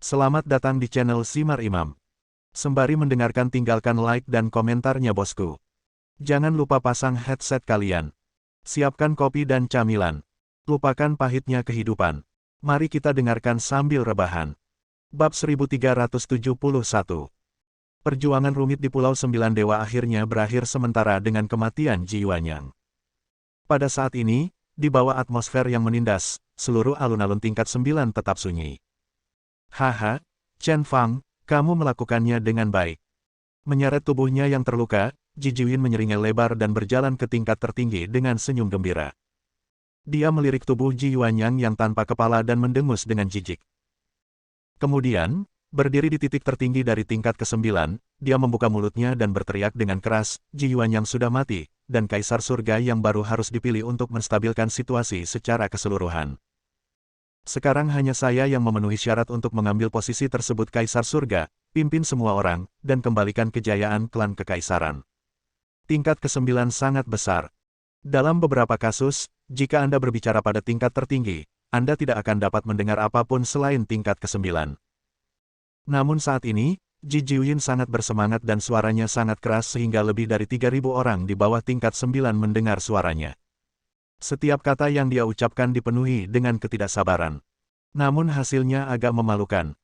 Selamat datang di channel Simar Imam. Sembari mendengarkan tinggalkan like dan komentarnya bosku. Jangan lupa pasang headset kalian. Siapkan kopi dan camilan. Lupakan pahitnya kehidupan. Mari kita dengarkan sambil rebahan. Bab 1371. Perjuangan rumit di Pulau Sembilan Dewa akhirnya berakhir sementara dengan kematian Ji Yuanyang. Pada saat ini, di bawah atmosfer yang menindas, seluruh alun-alun tingkat 9 tetap sunyi. Haha, Chen Fang, kamu melakukannya dengan baik. Menyeret tubuhnya yang terluka, Ji Jiwin menyeringai lebar dan berjalan ke tingkat tertinggi dengan senyum gembira. Dia melirik tubuh Ji Yuanyang yang tanpa kepala dan mendengus dengan jijik. Kemudian, berdiri di titik tertinggi dari tingkat ke-9, dia membuka mulutnya dan berteriak dengan keras, Ji Yuanyang sudah mati, dan Kaisar Surga yang baru harus dipilih untuk menstabilkan situasi secara keseluruhan. Sekarang hanya saya yang memenuhi syarat untuk mengambil posisi tersebut. Kaisar Surga, pimpin semua orang, dan kembalikan kejayaan klan kekaisaran. Tingkat ke-9 sangat besar. Dalam beberapa kasus, jika Anda berbicara pada tingkat tertinggi, Anda tidak akan dapat mendengar apapun selain tingkat ke-9. Namun saat ini, Ji Jiwin sangat bersemangat dan suaranya sangat keras sehingga lebih dari 3.000 orang di bawah tingkat 9 mendengar suaranya. Setiap kata yang dia ucapkan dipenuhi dengan ketidaksabaran. Namun hasilnya agak memalukan.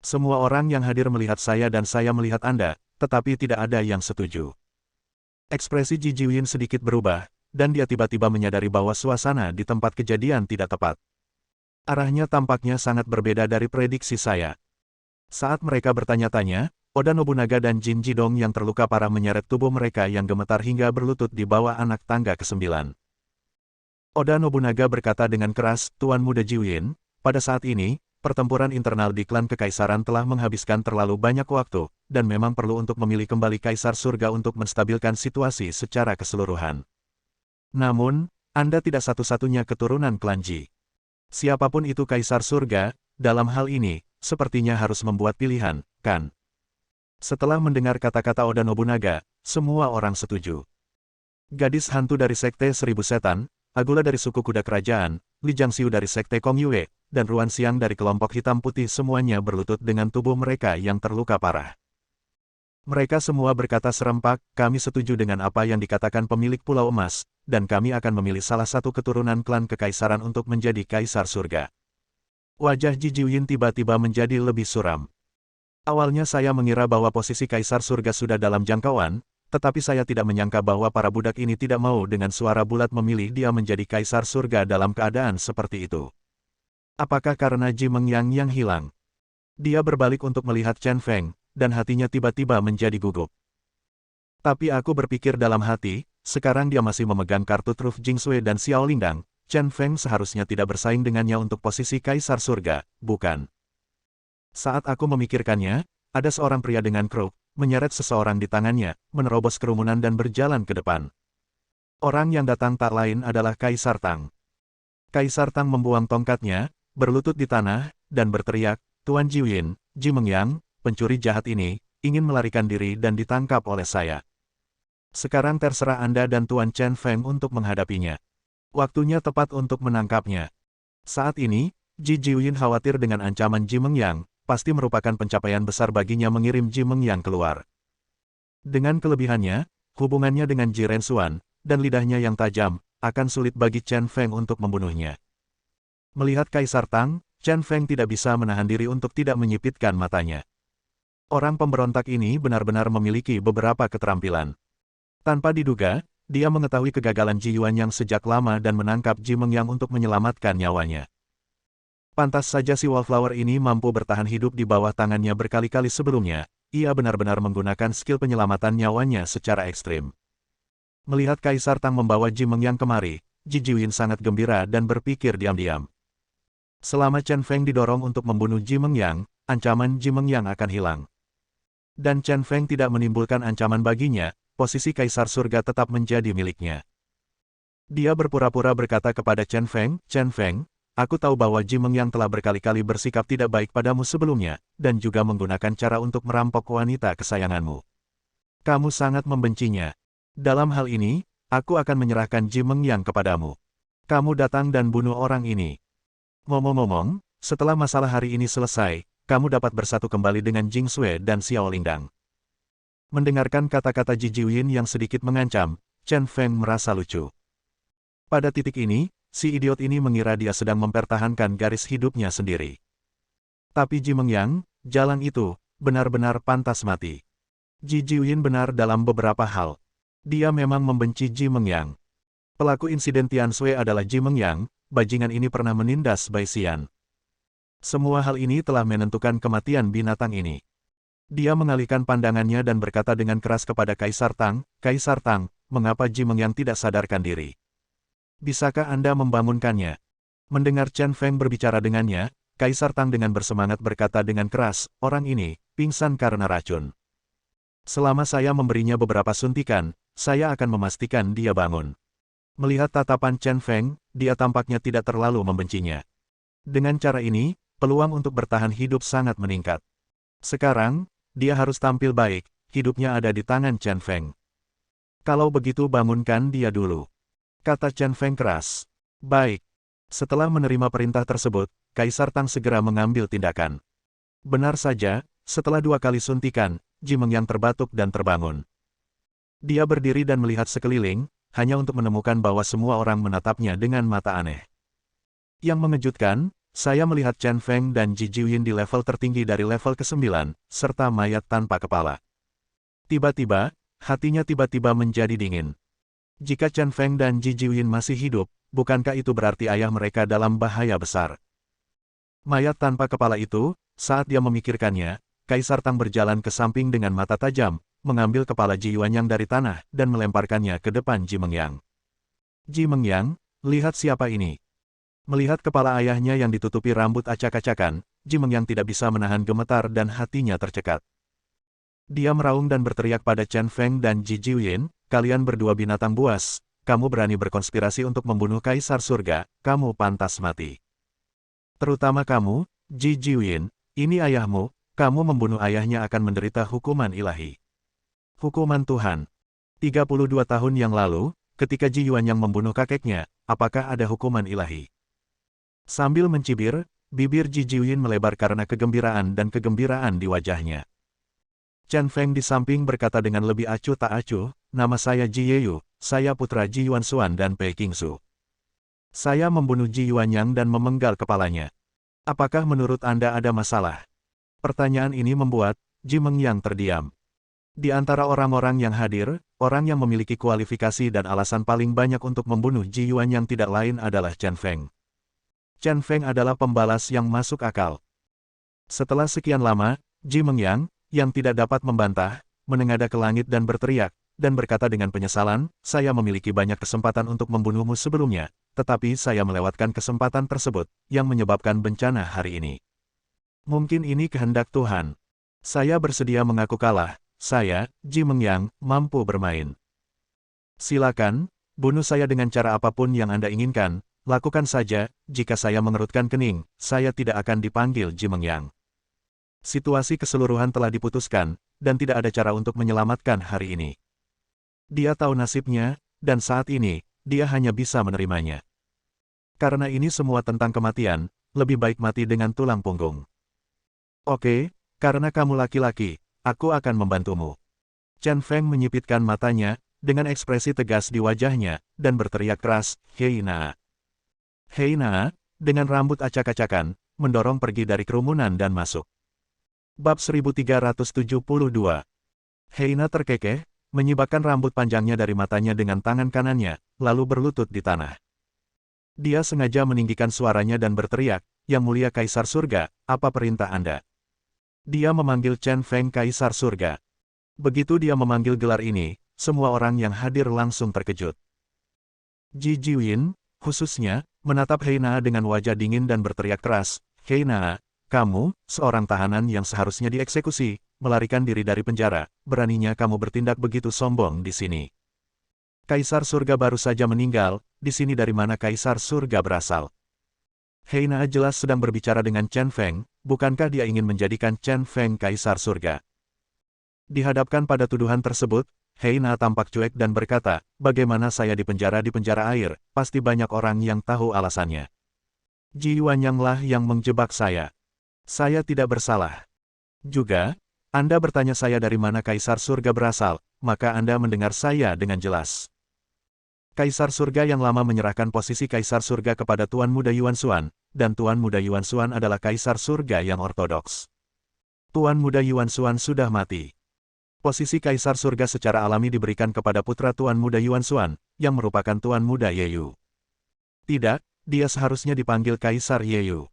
Semua orang yang hadir melihat saya dan saya melihat Anda, tetapi tidak ada yang setuju. Ekspresi Ji Jiwin sedikit berubah, dan dia tiba-tiba menyadari bahwa suasana di tempat kejadian tidak tepat. Arahnya tampaknya sangat berbeda dari prediksi saya. Saat mereka bertanya-tanya, Oda Nobunaga dan Jin Jidong yang terluka parah menyeret tubuh mereka yang gemetar hingga berlutut di bawah anak tangga ke-9. Oda Nobunaga berkata dengan keras, Tuan Muda Jiwin, pada saat ini, pertempuran internal di klan kekaisaran telah menghabiskan terlalu banyak waktu, dan memang perlu untuk memilih kembali Kaisar Surga untuk menstabilkan situasi secara keseluruhan. Namun, Anda tidak satu-satunya keturunan klan Ji. Siapapun itu Kaisar Surga, dalam hal ini, sepertinya harus membuat pilihan, kan? Setelah mendengar kata-kata Oda Nobunaga, semua orang setuju. Gadis hantu dari Sekte Seribu Setan, Agula dari suku kuda kerajaan, Li Jiangxiu dari Sekte Kong Yue, dan Ruan Xiang dari kelompok hitam putih semuanya berlutut dengan tubuh mereka yang terluka parah. Mereka semua berkata serempak, kami setuju dengan apa yang dikatakan pemilik Pulau Emas, dan kami akan memilih salah satu keturunan klan kekaisaran untuk menjadi Kaisar Surga. Wajah Ji Jiwin tiba-tiba menjadi lebih suram. Awalnya saya mengira bahwa posisi Kaisar Surga sudah dalam jangkauan, tetapi saya tidak menyangka bahwa para budak ini tidak mau dengan suara bulat memilih dia menjadi Kaisar Surga dalam keadaan seperti itu. Apakah karena Ji Mengyang yang hilang? Dia berbalik untuk melihat Chen Feng, dan hatinya tiba-tiba menjadi gugup. Tapi aku berpikir dalam hati, sekarang dia masih memegang kartu truf Jingsui dan Xiao Lingdang, Chen Feng seharusnya tidak bersaing dengannya untuk posisi Kaisar Surga, bukan? Saat aku memikirkannya, ada seorang pria dengan kruk, menyeret seseorang di tangannya, menerobos kerumunan dan berjalan ke depan. Orang yang datang tak lain adalah Kaisar Tang. Kaisar Tang membuang tongkatnya, berlutut di tanah, dan berteriak, Tuan Jiwin, Ji Mengyang, pencuri jahat ini, ingin melarikan diri dan ditangkap oleh saya. Sekarang terserah Anda dan Tuan Chen Feng untuk menghadapinya. Waktunya tepat untuk menangkapnya. Saat ini, Ji Jiwin khawatir dengan ancaman Ji Mengyang, pasti merupakan pencapaian besar baginya mengirim Ji Mengyang keluar. Dengan kelebihannya, hubungannya dengan Ji Rensuan, dan lidahnya yang tajam, akan sulit bagi Chen Feng untuk membunuhnya. Melihat Kaisar Tang, Chen Feng tidak bisa menahan diri untuk tidak menyipitkan matanya. Orang pemberontak ini benar-benar memiliki beberapa keterampilan. Tanpa diduga, dia mengetahui kegagalan Ji Yuanyang sejak lama dan menangkap Ji Mengyang untuk menyelamatkan nyawanya. Pantas saja si Wallflower ini mampu bertahan hidup di bawah tangannya berkali-kali sebelumnya, ia benar-benar menggunakan skill penyelamatan nyawanya secara ekstrim. Melihat Kaisar Tang membawa Ji Mengyang kemari, Ji Jiwin sangat gembira dan berpikir diam-diam. Selama Chen Feng didorong untuk membunuh Ji Mengyang, ancaman Ji Mengyang akan hilang. Dan Chen Feng tidak menimbulkan ancaman baginya, posisi Kaisar Surga tetap menjadi miliknya. Dia berpura-pura berkata kepada Chen Feng, aku tahu bahwa Ji Mengyang telah berkali-kali bersikap tidak baik padamu sebelumnya, dan juga menggunakan cara untuk merampok wanita kesayanganmu. Kamu sangat membencinya. Dalam hal ini, aku akan menyerahkan Ji Mengyang kepadamu. Kamu datang dan bunuh orang ini. Ngomong-ngomong, setelah masalah hari ini selesai, kamu dapat bersatu kembali dengan Jing Sui dan Xiao Lingdang. Mendengarkan kata-kata Ji Jiuyin yang sedikit mengancam, Chen Feng merasa lucu. Pada titik ini, si idiot ini mengira dia sedang mempertahankan garis hidupnya sendiri. Tapi Ji Mengyang, jalan itu, benar-benar pantas mati. Ji Jiuyin benar dalam beberapa hal. Dia memang membenci Ji Mengyang. Pelaku insiden Tian Sui adalah Ji Mengyang, bajingan ini pernah menindas Bai Xian. Semua hal ini telah menentukan kematian binatang ini. Dia mengalihkan pandangannya dan berkata dengan keras kepada Kaisar Tang, "Kaisar Tang, mengapa Ji Mengyang tidak sadarkan diri? Bisakah Anda membangunkannya?" Mendengar Chen Feng berbicara dengannya, Kaisar Tang dengan bersemangat berkata dengan keras, "Orang ini, pingsan karena racun. Selama saya memberinya beberapa suntikan, saya akan memastikan dia bangun." Melihat tatapan Chen Feng, dia tampaknya tidak terlalu membencinya. Dengan cara ini, peluang untuk bertahan hidup sangat meningkat. Sekarang, dia harus tampil baik, hidupnya ada di tangan Chen Feng. "Kalau begitu bangunkan dia dulu," kata Chen Feng keras. "Baik." Setelah menerima perintah tersebut, Kaisar Tang segera mengambil tindakan. Benar saja, setelah 2 kali suntikan, Ji Mengyang terbatuk dan terbangun. Dia berdiri dan melihat sekeliling, hanya untuk menemukan bahwa semua orang menatapnya dengan mata aneh. Yang mengejutkan, saya melihat Chen Feng dan Ji Jiuyin di level tertinggi dari level ke-9, serta mayat tanpa kepala. Tiba-tiba, hatinya tiba-tiba menjadi dingin. Jika Chen Feng dan Ji Jiuyin masih hidup, bukankah itu berarti ayah mereka dalam bahaya besar? Mayat tanpa kepala itu, saat dia memikirkannya, Kaisar Tang berjalan ke samping dengan mata tajam, mengambil kepala Ji Yuanyang dari tanah dan melemparkannya ke depan Ji Mengyang. "Ji Mengyang, lihat siapa ini." Melihat kepala ayahnya yang ditutupi rambut acak-acakan, Ji Mengyang tidak bisa menahan gemetar dan hatinya tercekat. Dia meraung dan berteriak pada Chen Feng dan Ji Jiuyin, "Kalian berdua binatang buas, kamu berani berkonspirasi untuk membunuh Kaisar Surga, kamu pantas mati. Terutama kamu, Ji Jiuyin, ini ayahmu, kamu membunuh ayahnya akan menderita hukuman ilahi." Hukuman Tuhan. 32 tahun yang lalu, ketika Ji Yuanyang membunuh kakeknya, apakah ada hukuman ilahi? Sambil mencibir, bibir Ji Jiuyin melebar karena kegembiraan dan kegembiraan di wajahnya. Chen Feng di samping berkata dengan lebih acuh tak acuh, "Nama saya Ji Yeyu, saya putra Ji Yuanxuan dan Pei Qingsu. Saya membunuh Ji Yuanyang dan memenggal kepalanya. Apakah menurut Anda ada masalah?" Pertanyaan ini membuat Ji Mengyang terdiam. Di antara orang-orang yang hadir, orang yang memiliki kualifikasi dan alasan paling banyak untuk membunuh Ji Yuanyang tidak lain adalah Chen Feng. Chen Feng adalah pembalas yang masuk akal. Setelah sekian lama, Ji Mengyang, yang tidak dapat membantah, menengadah ke langit dan berteriak, dan berkata dengan penyesalan, "Saya memiliki banyak kesempatan untuk membunuhmu sebelumnya, tetapi saya melewatkan kesempatan tersebut, yang menyebabkan bencana hari ini. Mungkin ini kehendak Tuhan. Saya bersedia mengaku kalah. Saya, Ji Mengyang, mampu bermain. Silakan, bunuh saya dengan cara apapun yang Anda inginkan, lakukan saja, jika saya mengerutkan kening, saya tidak akan dipanggil Ji Mengyang." Situasi keseluruhan telah diputuskan, dan tidak ada cara untuk menyelamatkan hari ini. Dia tahu nasibnya, dan saat ini, dia hanya bisa menerimanya. Karena ini semua tentang kematian, lebih baik mati dengan tulang punggung. "Oke, karena kamu laki-laki, aku akan membantumu." Chen Feng menyipitkan matanya, dengan ekspresi tegas di wajahnya, dan berteriak keras, "Hei Na!" Hei Na, dengan rambut acak-acakan, mendorong pergi dari kerumunan dan masuk. Bab 1372. Hei Na terkekeh, menyibakkan rambut panjangnya dari matanya dengan tangan kanannya, lalu berlutut di tanah. Dia sengaja meninggikan suaranya dan berteriak, "Yang mulia Kaisar Surga, apa perintah Anda?" Dia memanggil Chen Feng Kaisar Surga. Begitu dia memanggil gelar ini, semua orang yang hadir langsung terkejut. Ji Jiuyin, khususnya, menatap Hei Na dengan wajah dingin dan berteriak keras, "Hei Na, kamu, seorang tahanan yang seharusnya dieksekusi, melarikan diri dari penjara, beraninya kamu bertindak begitu sombong di sini. Kaisar Surga baru saja meninggal, di sini dari mana Kaisar Surga berasal?" Hei Na jelas sedang berbicara dengan Chen Feng, bukankah dia ingin menjadikan Chen Feng Kaisar Surga? Dihadapkan pada tuduhan tersebut, Hei Na tampak cuek dan berkata, "Bagaimana saya di penjara air, pasti banyak orang yang tahu alasannya. Ji Yuanyang lah yang menjebak saya. Saya tidak bersalah. Juga, Anda bertanya saya dari mana Kaisar Surga berasal, maka Anda mendengar saya dengan jelas. Kaisar Surga yang lama menyerahkan posisi Kaisar Surga kepada Tuan Muda Yuan Xuan, dan Tuan Muda Yuan Xuan adalah Kaisar Surga yang ortodoks. Tuan Muda Yuan Xuan sudah mati. Posisi Kaisar Surga secara alami diberikan kepada putra Tuan Muda Yuan Xuan, yang merupakan Tuan Muda Yeyu. Tidak, dia seharusnya dipanggil Kaisar Yeyu.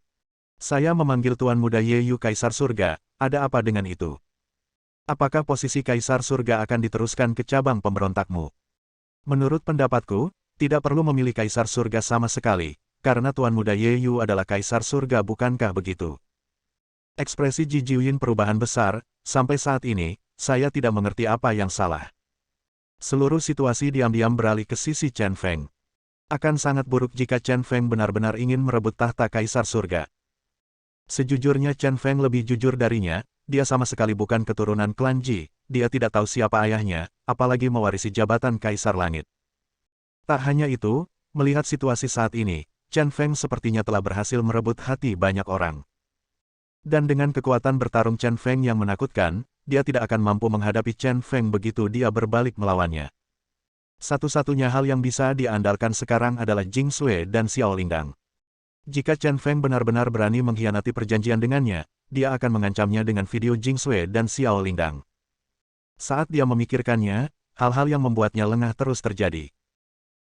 Saya memanggil Tuan Muda Yeyu Kaisar Surga, ada apa dengan itu? Apakah posisi Kaisar Surga akan diteruskan ke cabang pemberontakmu? Menurut pendapatku, tidak perlu memilih Kaisar Surga sama sekali, karena Tuan Muda Yeyu adalah Kaisar Surga, bukankah begitu? Ekspresi Ji Jiuyin perubahan besar, sampai saat ini, saya tidak mengerti apa yang salah. Seluruh situasi diam-diam beralih ke sisi Chen Feng. Akan sangat buruk jika Chen Feng benar-benar ingin merebut tahta Kaisar Surga. Sejujurnya Chen Feng lebih jujur darinya, dia sama sekali bukan keturunan klan Ji, dia tidak tahu siapa ayahnya, apalagi mewarisi jabatan Kaisar Langit. Tak hanya itu, melihat situasi saat ini, Chen Feng sepertinya telah berhasil merebut hati banyak orang. Dan dengan kekuatan bertarung Chen Feng yang menakutkan, dia tidak akan mampu menghadapi Chen Feng begitu dia berbalik melawannya. Satu-satunya hal yang bisa diandalkan sekarang adalah Jing Sui dan Xiao Lingdang. Jika Chen Feng benar-benar berani mengkhianati perjanjian dengannya, dia akan mengancamnya dengan video Jing Sui dan Xiao Lingdang. Saat dia memikirkannya, hal-hal yang membuatnya lengah terus terjadi.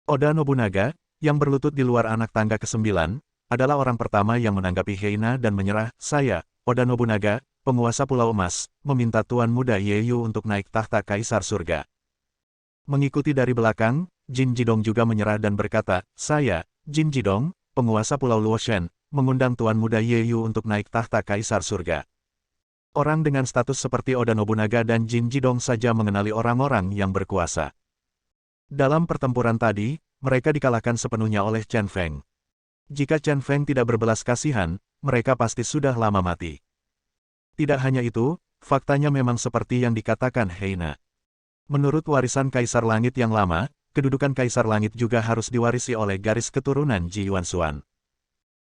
Oda Nobunaga, yang berlutut di luar anak tangga ke-9, adalah orang pertama yang menanggapi Heina dan menyerah. Saya, Oda Nobunaga, penguasa Pulau Emas, meminta Tuan Muda Yeyu untuk naik tahta Kaisar Surga. Mengikuti dari belakang, Jin Jidong juga menyerah dan berkata, saya, Jin Jidong, penguasa Pulau Luoshen, mengundang Tuan Muda Yeyu untuk naik tahta Kaisar Surga. Orang dengan status seperti Oda Nobunaga dan Jin Jidong saja mengenali orang-orang yang berkuasa. Dalam pertempuran tadi, mereka dikalahkan sepenuhnya oleh Chen Feng. Jika Chen Feng tidak berbelas kasihan, mereka pasti sudah lama mati. Tidak hanya itu, faktanya memang seperti yang dikatakan Heina. Menurut warisan Kaisar Langit yang lama, kedudukan Kaisar Langit juga harus diwarisi oleh garis keturunan Ji Yuan Xuan.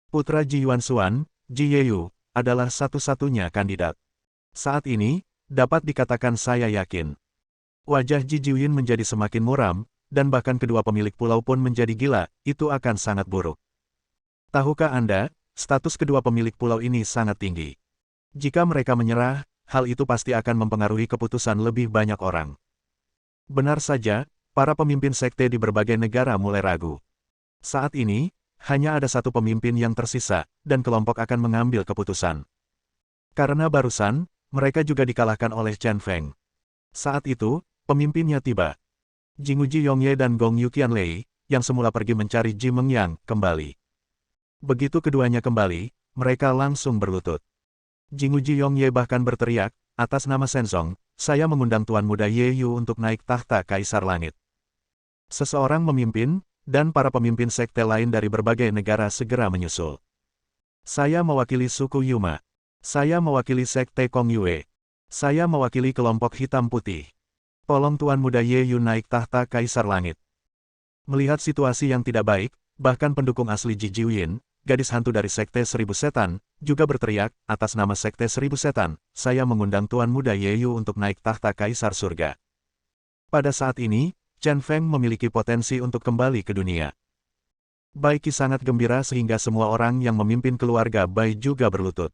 Putra Ji Yuan Xuan, Ji Yeyu, adalah satu-satunya kandidat. Saat ini, dapat dikatakan saya yakin. Wajah Ji Jiuyin menjadi semakin muram, dan bahkan kedua pemilik pulau pun menjadi gila, itu akan sangat buruk. Tahukah Anda, status kedua pemilik pulau ini sangat tinggi. Jika mereka menyerah, hal itu pasti akan mempengaruhi keputusan lebih banyak orang. Benar saja, para pemimpin sekte di berbagai negara mulai ragu. Saat ini, hanya ada satu pemimpin yang tersisa, dan kelompok akan mengambil keputusan. Karena barusan, mereka juga dikalahkan oleh Chen Feng. Saat itu, pemimpinnya tiba. Jinguji Yongye dan Gong Yuqianlei, yang semula pergi mencari Ji Mengyang, kembali. Begitu keduanya kembali, mereka langsung berlutut. Jinguji Yongye bahkan berteriak, atas nama Shenzong, saya mengundang Tuan Muda Yeyu untuk naik tahta Kaisar Langit. Seseorang memimpin, dan para pemimpin sekte lain dari berbagai negara segera menyusul. Saya mewakili suku Yuma. Saya mewakili sekte Kong Yue. Saya mewakili kelompok hitam putih. Tolong Tuan Muda Yeyu naik tahta Kaisar Langit. Melihat situasi yang tidak baik, bahkan pendukung asli Ji Jiuyin, gadis hantu dari sekte Seribu Setan, juga berteriak, atas nama sekte Seribu Setan, saya mengundang Tuan Muda Yeyu untuk naik tahta Kaisar Surga. Pada saat ini, Chen Feng memiliki potensi untuk kembali ke dunia. Bai Qi sangat gembira sehingga semua orang yang memimpin keluarga Bai juga berlutut.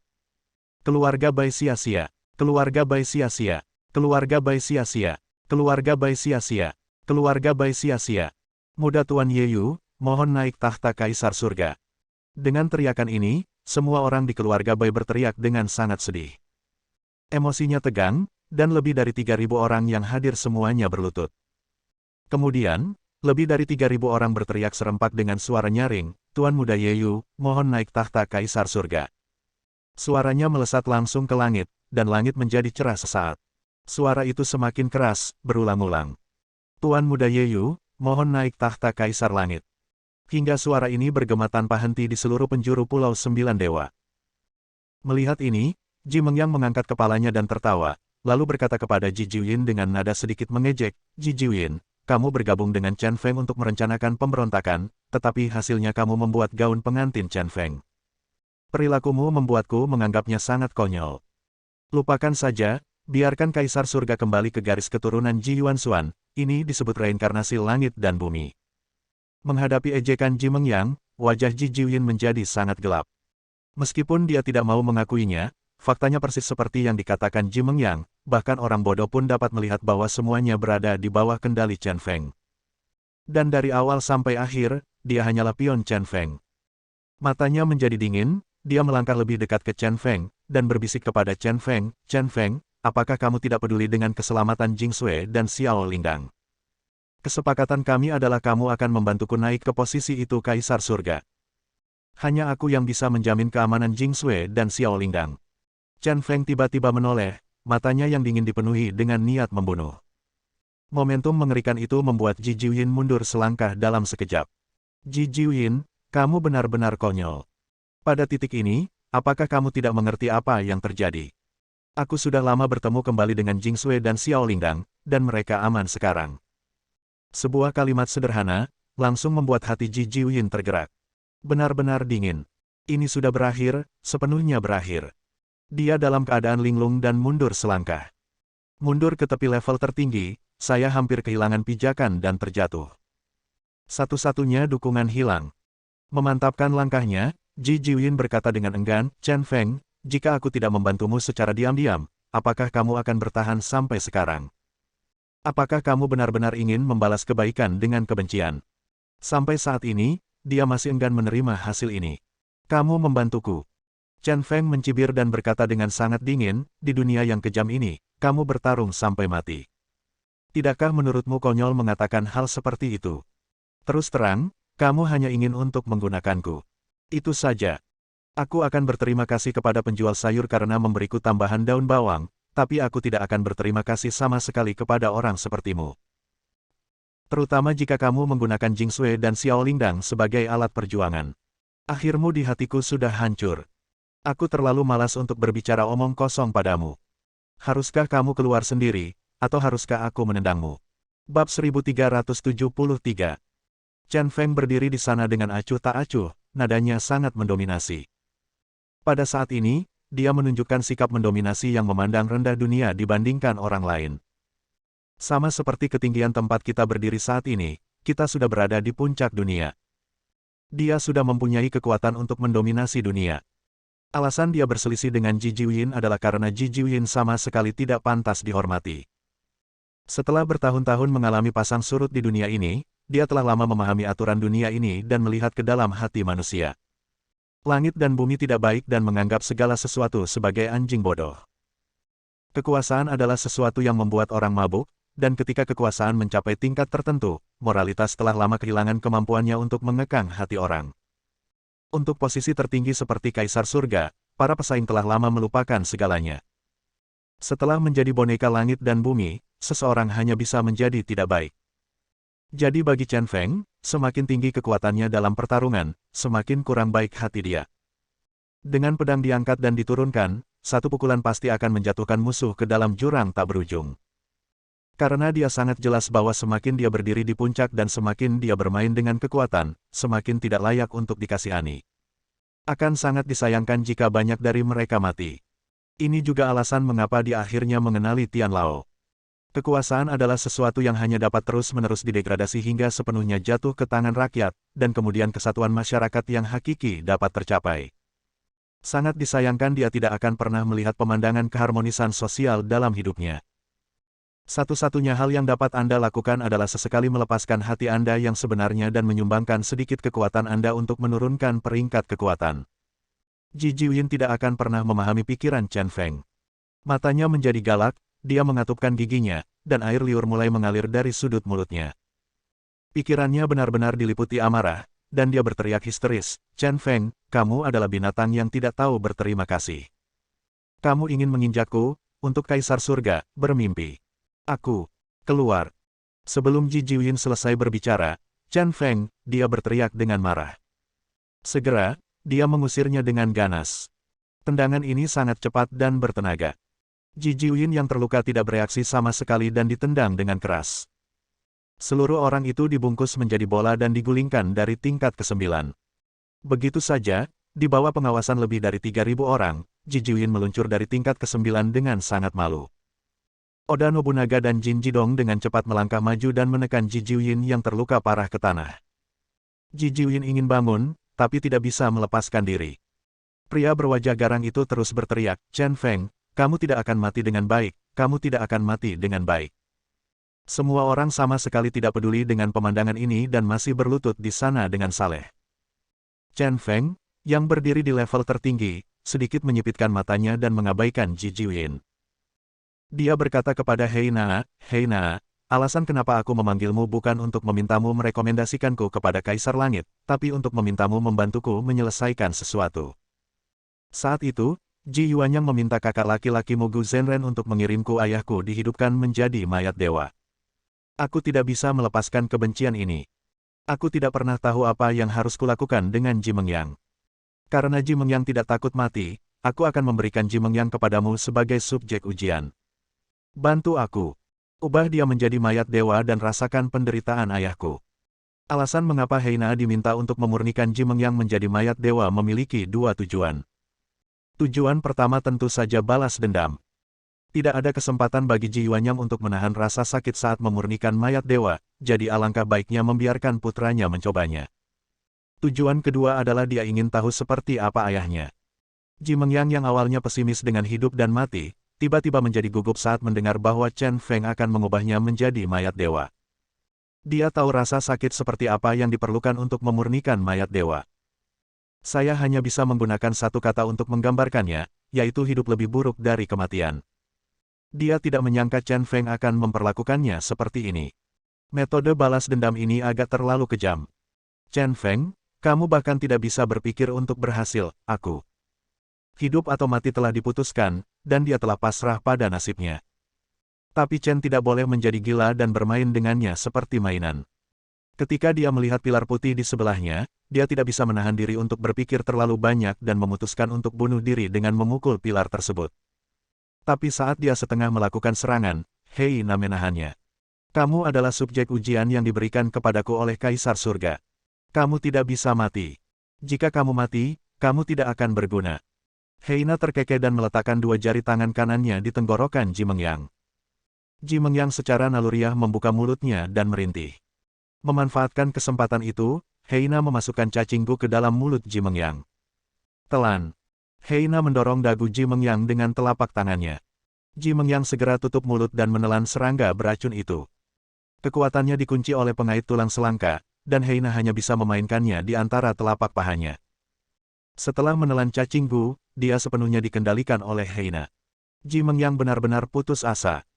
Keluarga Bai sia-sia, keluarga Bai sia-sia, keluarga Bai sia-sia, keluarga Bai sia-sia, keluarga Bai sia-sia. Muda Tuan Yeyu, mohon naik tahta Kaisar Surga. Dengan teriakan ini, semua orang di keluarga Bai berteriak dengan sangat sedih. Emosinya tegang, dan lebih dari 3.000 orang yang hadir semuanya berlutut. Kemudian, lebih dari 3.000 orang berteriak serempak dengan suara nyaring, Tuan Muda Yeyu, mohon naik tahta Kaisar Surga. Suaranya melesat langsung ke langit, dan langit menjadi cerah sesaat. Suara itu semakin keras, berulang-ulang. Tuan Muda Yeyu, mohon naik tahta Kaisar Langit. Hingga suara ini bergema tanpa henti di seluruh penjuru Pulau Sembilan Dewa. Melihat ini, Ji Mengyang mengangkat kepalanya dan tertawa, lalu berkata kepada Ji Jiuyin dengan nada sedikit mengejek, Ji Jiuyin, kamu bergabung dengan Chen Feng untuk merencanakan pemberontakan, tetapi hasilnya kamu membuat gaun pengantin Chen Feng. Perilakumu membuatku menganggapnya sangat konyol. Lupakan saja, biarkan Kaisar Surga kembali ke garis keturunan Ji Yuanxuan, ini disebut reinkarnasi langit dan bumi. Menghadapi ejekan Ji Mengyang, wajah Ji Jiuyin menjadi sangat gelap. Meskipun dia tidak mau mengakuinya, faktanya persis seperti yang dikatakan Ji Mengyang, bahkan orang bodoh pun dapat melihat bahwa semuanya berada di bawah kendali Chen Feng. Dan dari awal sampai akhir, dia hanyalah pion Chen Feng. Matanya menjadi dingin, dia melangkah lebih dekat ke Chen Feng, dan berbisik kepada Chen Feng, "Chen Feng, apakah kamu tidak peduli dengan keselamatan Jing Sui dan Xiao Lingdang? Kesepakatan kami adalah kamu akan membantuku naik ke posisi itu Kaisar Surga. Hanya aku yang bisa menjamin keamanan Jing Sui dan Xiao Lingdang." Chen Feng tiba-tiba menoleh, matanya yang dingin dipenuhi dengan niat membunuh. Momentum mengerikan itu membuat Ji Jiuyin mundur selangkah dalam sekejap. "Ji Jiuyin, kamu benar-benar konyol. Pada titik ini, apakah kamu tidak mengerti apa yang terjadi? Aku sudah lama bertemu kembali dengan Jing Sui dan Xiao Lingdang, dan mereka aman sekarang." Sebuah kalimat sederhana, langsung membuat hati Ji Jiuyin tergerak. Benar-benar dingin. Ini sudah berakhir, sepenuhnya berakhir. Dia dalam keadaan linglung dan mundur selangkah. Mundur ke tepi level tertinggi, saya hampir kehilangan pijakan dan terjatuh. Satu-satunya dukungan hilang. Memantapkan langkahnya, Ji Jiuyin berkata dengan enggan, "Chen Feng, jika aku tidak membantumu secara diam-diam, apakah kamu akan bertahan sampai sekarang? Apakah kamu benar-benar ingin membalas kebaikan dengan kebencian?" Sampai saat ini, dia masih enggan menerima hasil ini. "Kamu membantuku." Chen Feng mencibir dan berkata dengan sangat dingin, "Di dunia yang kejam ini, kamu bertarung sampai mati. Tidakkah menurutmu konyol mengatakan hal seperti itu? Terus terang, kamu hanya ingin untuk menggunakanku. Itu saja. Aku akan berterima kasih kepada penjual sayur karena memberiku tambahan daun bawang, tapi aku tidak akan berterima kasih sama sekali kepada orang sepertimu. Terutama jika kamu menggunakan Jing Sui dan Xiao Lingdang sebagai alat perjuangan. Akhirmu di hatiku sudah hancur. Aku terlalu malas untuk berbicara omong kosong padamu. Haruskah kamu keluar sendiri, atau haruskah aku menendangmu?" Bab 1373. Chen Feng berdiri di sana dengan acuh tak acuh, nadanya sangat mendominasi. Pada saat ini, dia menunjukkan sikap mendominasi yang memandang rendah dunia dibandingkan orang lain. Sama seperti ketinggian tempat kita berdiri saat ini, kita sudah berada di puncak dunia. Dia sudah mempunyai kekuatan untuk mendominasi dunia. Alasan dia berselisih dengan Ji Jiuyin adalah karena Ji Jiuyin sama sekali tidak pantas dihormati. Setelah bertahun-tahun mengalami pasang surut di dunia ini, dia telah lama memahami aturan dunia ini dan melihat ke dalam hati manusia. Langit dan bumi tidak baik dan menganggap segala sesuatu sebagai anjing bodoh. Kekuasaan adalah sesuatu yang membuat orang mabuk, dan ketika kekuasaan mencapai tingkat tertentu, moralitas telah lama kehilangan kemampuannya untuk mengekang hati orang. Untuk posisi tertinggi seperti Kaisar Surga, para pesaing telah lama melupakan segalanya. Setelah menjadi boneka langit dan bumi, seseorang hanya bisa menjadi tidak baik. Jadi bagi Chen Feng, semakin tinggi kekuatannya dalam pertarungan, semakin kurang baik hati dia. Dengan pedang diangkat dan diturunkan, satu pukulan pasti akan menjatuhkan musuh ke dalam jurang tak berujung. Karena dia sangat jelas bahwa semakin dia berdiri di puncak dan semakin dia bermain dengan kekuatan, semakin tidak layak untuk dikasihani. Akan sangat disayangkan jika banyak dari mereka mati. Ini juga alasan mengapa dia akhirnya mengenali Tian Lao. Kekuasaan adalah sesuatu yang hanya dapat terus-menerus didegradasi hingga sepenuhnya jatuh ke tangan rakyat, dan kemudian kesatuan masyarakat yang hakiki dapat tercapai. Sangat disayangkan dia tidak akan pernah melihat pemandangan keharmonisan sosial dalam hidupnya. Satu-satunya hal yang dapat Anda lakukan adalah sesekali melepaskan hati Anda yang sebenarnya dan menyumbangkan sedikit kekuatan Anda untuk menurunkan peringkat kekuatan. Ji Jiuyin tidak akan pernah memahami pikiran Chen Feng. Matanya menjadi galak, dia mengatupkan giginya, dan air liur mulai mengalir dari sudut mulutnya. Pikirannya benar-benar diliputi amarah, dan dia berteriak histeris, "Chen Feng, kamu adalah binatang yang tidak tahu berterima kasih. Kamu ingin menginjakku, untuk Kaisar Surga, bermimpi. Aku, keluar." Sebelum Ji Jiuyin selesai berbicara, Chen Feng, dia berteriak dengan marah. Segera, dia mengusirnya dengan ganas. Tendangan ini sangat cepat dan bertenaga. Ji Jiuyin yang terluka tidak bereaksi sama sekali dan ditendang dengan keras. Seluruh orang itu dibungkus menjadi bola dan digulingkan dari tingkat ke-9. Begitu saja, Di bawah pengawasan lebih dari 3.000 orang, Ji Jiuyin meluncur dari tingkat ke-9 dengan sangat malu. Oda Nobunaga dan Jin Jidong dengan cepat melangkah maju dan menekan Ji Jiuyin yang terluka parah ke tanah. Ji Jiuyin ingin bangun, tapi tidak bisa melepaskan diri. Pria berwajah garang itu terus berteriak, "Chen Feng, kamu tidak akan mati dengan baik, kamu tidak akan mati dengan baik." Semua orang sama sekali tidak peduli dengan pemandangan ini dan masih berlutut di sana dengan saleh. Chen Feng, yang berdiri di level tertinggi, sedikit menyipitkan matanya dan mengabaikan Ji Jiuyin. Dia berkata kepada Heina, "Heina, alasan kenapa aku memanggilmu bukan untuk memintamu merekomendasikanku kepada Kaisar Langit, tapi untuk memintamu membantuku menyelesaikan sesuatu." Saat itu, Ji Yuanyang meminta kakak laki-laki Mugu Zenren untuk mengirimku ayahku dihidupkan menjadi mayat dewa. Aku tidak bisa melepaskan kebencian ini. Aku tidak pernah tahu apa yang harus kulakukan dengan Ji Mengyang. Karena Ji Mengyang tidak takut mati, aku akan memberikan Ji Mengyang kepadamu sebagai subjek ujian. Bantu aku. Ubah dia menjadi mayat dewa dan rasakan penderitaan ayahku. Alasan mengapa Heina diminta untuk memurnikan Ji Mengyang menjadi mayat dewa memiliki dua tujuan. Tujuan pertama tentu saja balas dendam. Tidak ada kesempatan bagi Ji Yuanyang untuk menahan rasa sakit saat memurnikan mayat dewa, jadi alangkah baiknya membiarkan putranya mencobanya. Tujuan kedua adalah dia ingin tahu seperti apa ayahnya. Ji Mengyang yang awalnya pesimis dengan hidup dan mati, tiba-tiba menjadi gugup saat mendengar bahwa Chen Feng akan mengubahnya menjadi mayat dewa. Dia tahu rasa sakit seperti apa yang diperlukan untuk memurnikan mayat dewa. Saya hanya bisa menggunakan satu kata untuk menggambarkannya, yaitu hidup lebih buruk dari kematian. Dia tidak menyangka Chen Feng akan memperlakukannya seperti ini. Metode balas dendam ini agak terlalu kejam. Chen Feng, kamu bahkan tidak bisa berpikir untuk berhasil, aku. Hidup atau mati telah diputuskan, dan dia telah pasrah pada nasibnya. Tapi Chen tidak boleh menjadi gila dan bermain dengannya seperti mainan. Ketika dia melihat pilar putih di sebelahnya, dia tidak bisa menahan diri untuk berpikir terlalu banyak dan memutuskan untuk bunuh diri dengan memukul pilar tersebut. Tapi saat dia setengah melakukan serangan, Heina menahannya. Kamu adalah subjek ujian yang diberikan kepadaku oleh Kaisar Surga. Kamu tidak bisa mati. Jika kamu mati, kamu tidak akan berguna. Heina terkekeh dan meletakkan dua jari tangan kanannya di tenggorokan Ji Mengyang. Ji Mengyang secara naluriah membuka mulutnya dan merintih. Memanfaatkan kesempatan itu, Heina memasukkan cacing gu ke dalam mulut Ji Mengyang. Telan. Heina mendorong dagu Ji Mengyang dengan telapak tangannya. Ji Mengyang segera tutup mulut dan menelan serangga beracun itu. Kekuatannya dikunci oleh pengait tulang selangka, dan Heina hanya bisa memainkannya di antara telapak pahanya. Setelah menelan cacing gu, dia sepenuhnya dikendalikan oleh Heina. Ji Mengyang benar-benar putus asa.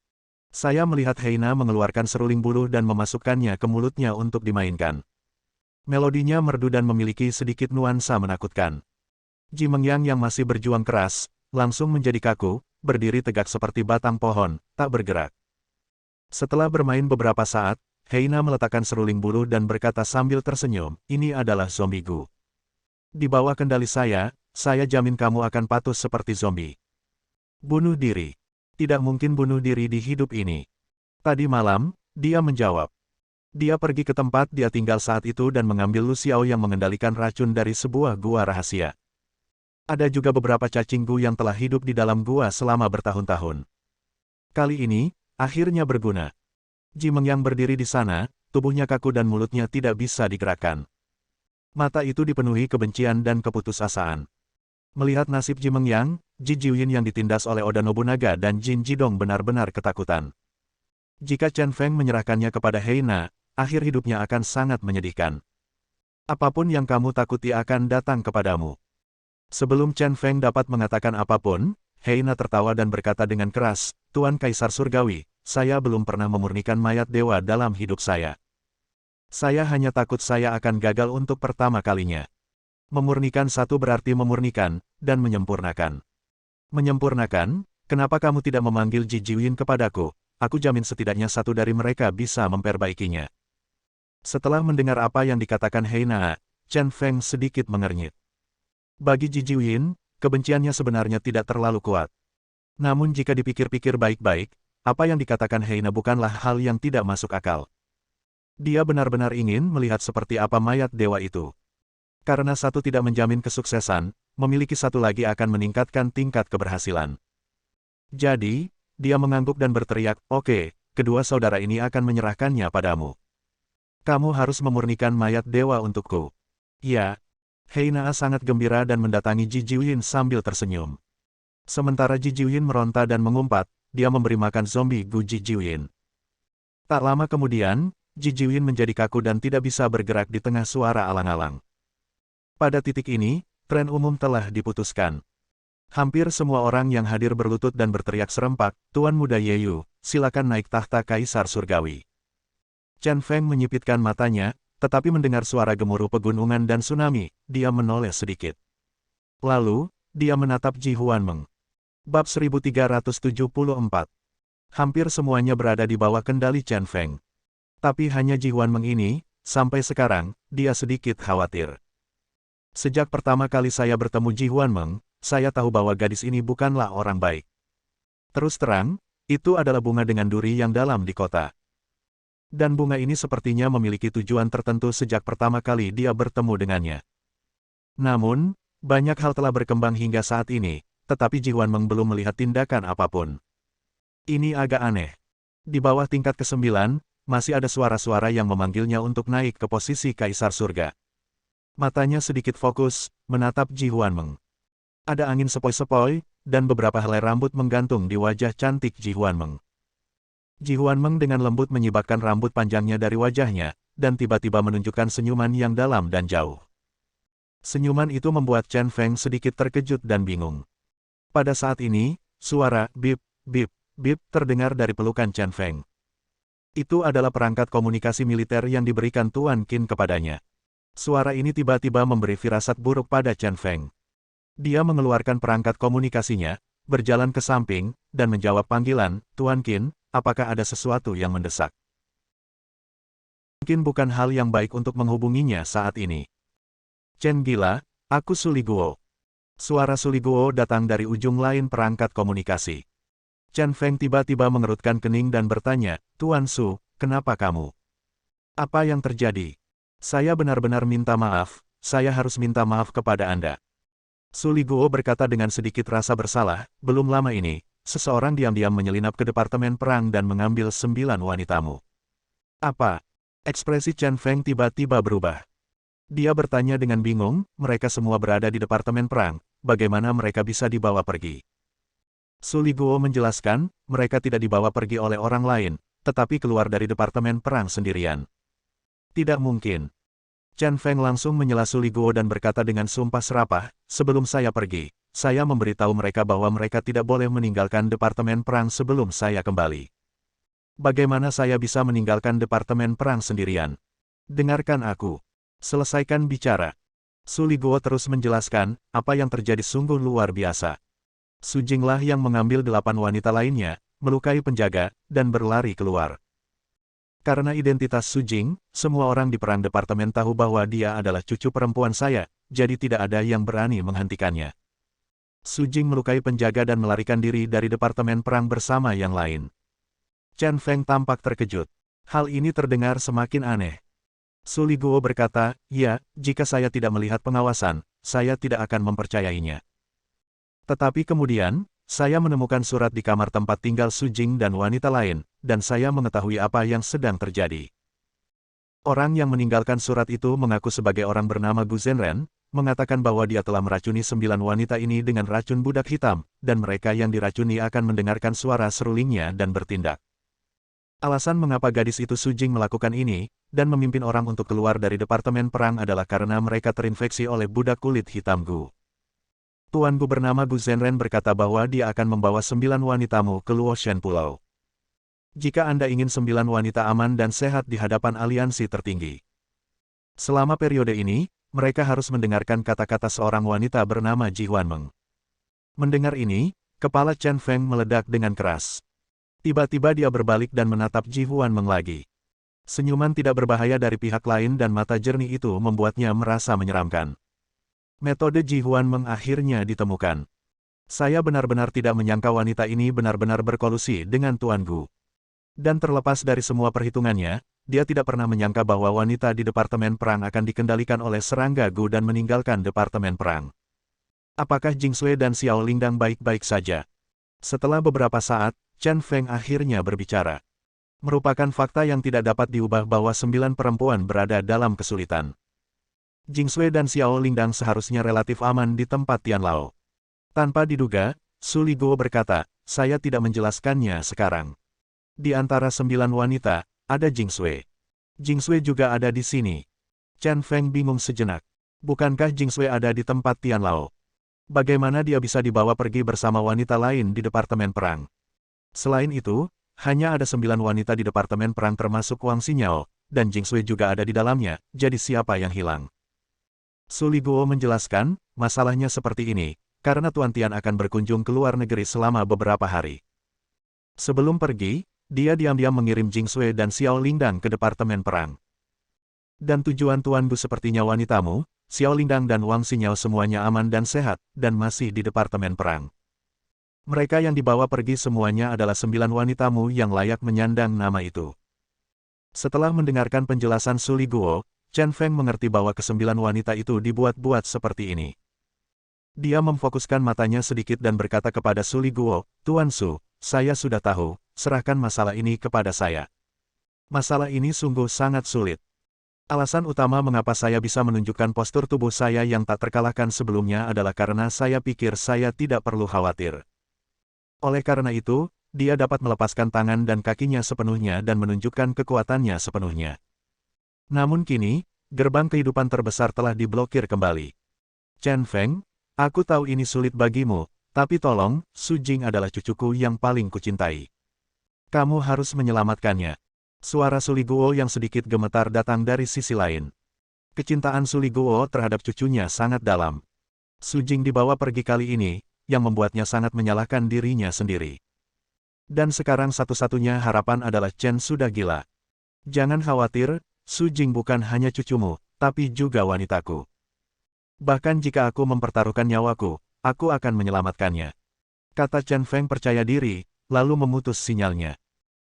Saya melihat Heina mengeluarkan seruling buluh dan memasukkannya ke mulutnya untuk dimainkan. Melodinya merdu dan memiliki sedikit nuansa menakutkan. Ji Mengyang yang masih berjuang keras, langsung menjadi kaku, berdiri tegak seperti batang pohon, tak bergerak. Setelah bermain beberapa saat, Heina meletakkan seruling buluh dan berkata sambil tersenyum, "Ini adalah zombie gu. Di bawah kendali saya jamin kamu akan patuh seperti zombie." Bunuh diri. Tidak mungkin bunuh diri di hidup ini. Tadi malam, dia menjawab. Dia pergi ke tempat dia tinggal saat itu dan mengambil Lu Xiao yang mengendalikan racun dari sebuah gua rahasia. Ada juga beberapa cacing gu yang telah hidup di dalam gua selama bertahun-tahun. Kali ini, akhirnya berguna. Ji Mengyang berdiri di sana, tubuhnya kaku dan mulutnya tidak bisa digerakkan. Mata itu dipenuhi kebencian dan keputusasaan. Melihat nasib Ji Mengyang, Ji Jiuyin yang ditindas oleh Oda Nobunaga dan Jin Jidong benar-benar ketakutan. Jika Chen Feng menyerahkannya kepada Heina, akhir hidupnya akan sangat menyedihkan. Apapun yang kamu takuti akan datang kepadamu. Sebelum Chen Feng dapat mengatakan apapun, Heina tertawa dan berkata dengan keras, "Tuan Kaisar Surgawi, saya belum pernah memurnikan mayat dewa dalam hidup saya. Saya hanya takut saya akan gagal untuk pertama kalinya. Memurnikan satu berarti memurnikan, dan menyempurnakan. Menyempurnakan, kenapa kamu tidak memanggil Ji Jiuyin kepadaku? Aku jamin setidaknya satu dari mereka bisa memperbaikinya." Setelah mendengar apa yang dikatakan Heina, Chen Feng sedikit mengernyit. Bagi Ji Jiuyin, kebenciannya sebenarnya tidak terlalu kuat. Namun jika dipikir-pikir baik-baik, apa yang dikatakan Heina bukanlah hal yang tidak masuk akal. Dia benar-benar ingin melihat seperti apa mayat dewa itu. Karena satu tidak menjamin kesuksesan, memiliki satu lagi akan meningkatkan tingkat keberhasilan. Jadi, dia mengangguk dan berteriak, "Oke, kedua saudara ini akan menyerahkannya padamu. Kamu harus memurnikan mayat dewa untukku." "Ya." Heina sangat gembira dan mendatangi Ji Jiuyin sambil tersenyum. Sementara Ji Jiuyin meronta dan mengumpat, dia memberi makan zombie Gu Ji Jiuyin. Tak lama kemudian, Ji Jiuyin menjadi kaku dan tidak bisa bergerak di tengah suara alang-alang. Pada titik ini, tren umum telah diputuskan. Hampir semua orang yang hadir berlutut dan berteriak serempak, "Tuan Muda Yeyu, silakan naik tahta Kaisar Surgawi." Chen Feng menyipitkan matanya, tetapi mendengar suara gemuruh pegunungan dan tsunami, dia menoleh sedikit. Lalu, dia menatap Ji Huanmeng. Bab 1374. Hampir semuanya berada di bawah kendali Chen Feng. Tapi hanya Ji Huanmeng ini, sampai sekarang, dia sedikit khawatir. Sejak pertama kali saya bertemu Ji Huanmeng, saya tahu bahwa gadis ini bukanlah orang baik. Terus terang, itu adalah bunga dengan duri yang dalam di kota. Dan bunga ini sepertinya memiliki tujuan tertentu sejak pertama kali dia bertemu dengannya. Namun, banyak hal telah berkembang hingga saat ini, tetapi Ji Huanmeng belum melihat tindakan apapun. Ini agak aneh. Di bawah tingkat ke-9, masih ada suara-suara yang memanggilnya untuk naik ke posisi Kaisar Surga. Matanya sedikit fokus, menatap Ji Huanmeng. Ada angin sepoi-sepoi, dan beberapa helai rambut menggantung di wajah cantik Ji Huanmeng. Ji Huanmeng dengan lembut menyibakkan rambut panjangnya dari wajahnya, dan tiba-tiba menunjukkan senyuman yang dalam dan jauh. Senyuman itu membuat Chen Feng sedikit terkejut dan bingung. Pada saat ini, suara bip, bip, bip terdengar dari pelukan Chen Feng. Itu adalah perangkat komunikasi militer yang diberikan Tuan Qin kepadanya. Suara ini tiba-tiba memberi firasat buruk pada Chen Feng. Dia mengeluarkan perangkat komunikasinya, berjalan ke samping, dan menjawab panggilan, "Tuan Qin, apakah ada sesuatu yang mendesak?" Mungkin bukan hal yang baik untuk menghubunginya saat ini. "Chen gila, aku Su Liguo." Suara Su Liguo datang dari ujung lain perangkat komunikasi. Chen Feng tiba-tiba mengerutkan kening dan bertanya, "Tuan Su, kenapa kamu? Apa yang terjadi?" "Saya benar-benar minta maaf, saya harus minta maaf kepada Anda." Su Liguo berkata dengan sedikit rasa bersalah, "Belum lama ini, seseorang diam-diam menyelinap ke departemen perang dan mengambil 9 wanitamu." "Apa?" Ekspresi Chen Feng tiba-tiba berubah. Dia bertanya dengan bingung, "Mereka semua berada di departemen perang, bagaimana mereka bisa dibawa pergi?" Su Liguo menjelaskan, mereka tidak dibawa pergi oleh orang lain, tetapi keluar dari departemen perang sendirian. "Tidak mungkin." Chen Feng langsung menyela Su Liguo dan berkata dengan sumpah serapah, "Sebelum saya pergi, saya memberitahu mereka bahwa mereka tidak boleh meninggalkan departemen perang sebelum saya kembali. Bagaimana saya bisa meninggalkan departemen perang sendirian? Dengarkan aku. Selesaikan bicara." Su Liguo terus menjelaskan, apa yang terjadi sungguh luar biasa. Su Jinglah yang mengambil 8 wanita lainnya, melukai penjaga, dan berlari keluar. Karena identitas Su Jing, semua orang di perang departemen tahu bahwa dia adalah cucu perempuan saya, jadi tidak ada yang berani menghentikannya. Su Jing melukai penjaga dan melarikan diri dari departemen perang bersama yang lain. Chen Feng tampak terkejut. Hal ini terdengar semakin aneh. Su Liguo berkata, "Ya, jika saya tidak melihat pengawasan, saya tidak akan mempercayainya. Tetapi kemudian, saya menemukan surat di kamar tempat tinggal Su Jing dan wanita lain, dan saya mengetahui apa yang sedang terjadi." Orang yang meninggalkan surat itu mengaku sebagai orang bernama Gu Zhenren, mengatakan bahwa dia telah meracuni 9 wanita ini dengan racun budak hitam, dan mereka yang diracuni akan mendengarkan suara serulingnya dan bertindak. Alasan mengapa gadis itu Su Jing melakukan ini, dan memimpin orang untuk keluar dari departemen perang adalah karena mereka terinfeksi oleh budak kulit hitam Gu. Tuan Gu bernama Gu Zhenren berkata bahwa dia akan membawa 9 wanitamu ke Luoshen Pulau. Jika Anda ingin 9 wanita aman dan sehat di hadapan aliansi tertinggi. Selama periode ini, mereka harus mendengarkan kata-kata seorang wanita bernama Ji Huanmeng. Mendengar ini, kepala Chen Feng meledak dengan keras. Tiba-tiba dia berbalik dan menatap Ji Huanmeng lagi. Senyuman tidak berbahaya dari pihak lain dan mata jernih itu membuatnya merasa menyeramkan. Metode Ji Huanmeng akhirnya ditemukan. Saya benar-benar tidak menyangka wanita ini benar-benar berkolusi dengan Tuan Gu. Dan terlepas dari semua perhitungannya, dia tidak pernah menyangka bahwa wanita di Departemen Perang akan dikendalikan oleh serangga Gu dan meninggalkan Departemen Perang. Apakah Jing Sui dan Xiao Lingdang baik-baik saja? Setelah beberapa saat, Chen Feng akhirnya berbicara. Merupakan fakta yang tidak dapat diubah bahwa 9 perempuan berada dalam kesulitan. Jing Sui dan Xiao Lingdang seharusnya relatif aman di tempat Tian Lao. Tanpa diduga, Su Liguo berkata, saya tidak menjelaskannya sekarang. Di antara 9 wanita, ada Jing Sui. Jing Sui juga ada di sini. Chen Feng bingung sejenak. Bukankah Jing Sui ada di tempat Tian Lao? Bagaimana dia bisa dibawa pergi bersama wanita lain di Departemen Perang? Selain itu, hanya ada 9 wanita di Departemen Perang termasuk Wang Xinyao, dan Jing Sui juga ada di dalamnya, jadi siapa yang hilang? Su Liguo menjelaskan, masalahnya seperti ini, karena Tuan Tian akan berkunjung ke luar negeri selama beberapa hari. Sebelum pergi, dia diam-diam mengirim Jing Sui dan Xiao Lingdang ke Departemen Perang. Dan tujuan Tuan Gu sepertinya wanitamu, Xiao Lingdang dan Wang Xinyao semuanya aman dan sehat, dan masih di Departemen Perang. Mereka yang dibawa pergi semuanya adalah 9 wanitamu yang layak menyandang nama itu. Setelah mendengarkan penjelasan Su Liguo, Chen Feng mengerti bahwa ke-9 wanita itu dibuat-buat seperti ini. Dia memfokuskan matanya sedikit dan berkata kepada Su Liguo, Tuan Su, saya sudah tahu, serahkan masalah ini kepada saya. Masalah ini sungguh sangat sulit. Alasan utama mengapa saya bisa menunjukkan postur tubuh saya yang tak terkalahkan sebelumnya adalah karena saya pikir saya tidak perlu khawatir. Oleh karena itu, dia dapat melepaskan tangan dan kakinya sepenuhnya dan menunjukkan kekuatannya sepenuhnya. Namun kini, gerbang kehidupan terbesar telah diblokir kembali. Chen Feng, aku tahu ini sulit bagimu, tapi tolong, Su Jing adalah cucuku yang paling kucintai. Kamu harus menyelamatkannya. Suara Su Liguo yang sedikit gemetar datang dari sisi lain. Kecintaan Su Liguo terhadap cucunya sangat dalam. Su Jing dibawa pergi kali ini, yang membuatnya sangat menyalahkan dirinya sendiri. Dan sekarang satu-satunya harapan adalah Chen sudah gila. Jangan khawatir, Su Jing bukan hanya cucumu, tapi juga wanitaku. Bahkan jika aku mempertaruhkan nyawaku, aku akan menyelamatkannya. Kata Chen Feng percaya diri, lalu memutus sinyalnya.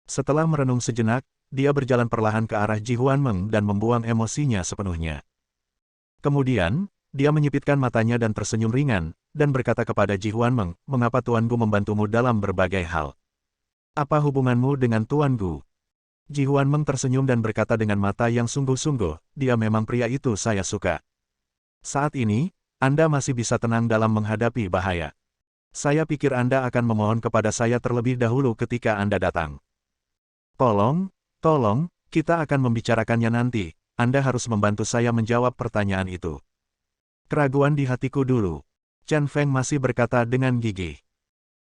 Setelah merenung sejenak, dia berjalan perlahan ke arah Ji Huanmeng dan membuang emosinya sepenuhnya. Kemudian, dia menyipitkan matanya dan tersenyum ringan, dan berkata kepada Ji Huanmeng, mengapa Tuan Gu membantumu dalam berbagai hal? Apa hubunganmu dengan Tuan Gu? Ji Huanmeng tersenyum dan berkata dengan mata yang sungguh-sungguh, dia memang pria itu saya suka. Saat ini, Anda masih bisa tenang dalam menghadapi bahaya. Saya pikir Anda akan memohon kepada saya terlebih dahulu ketika Anda datang. Tolong, kita akan membicarakannya nanti, Anda harus membantu saya menjawab pertanyaan itu. Keraguan di hatiku dulu. Chen Feng masih berkata dengan gigih.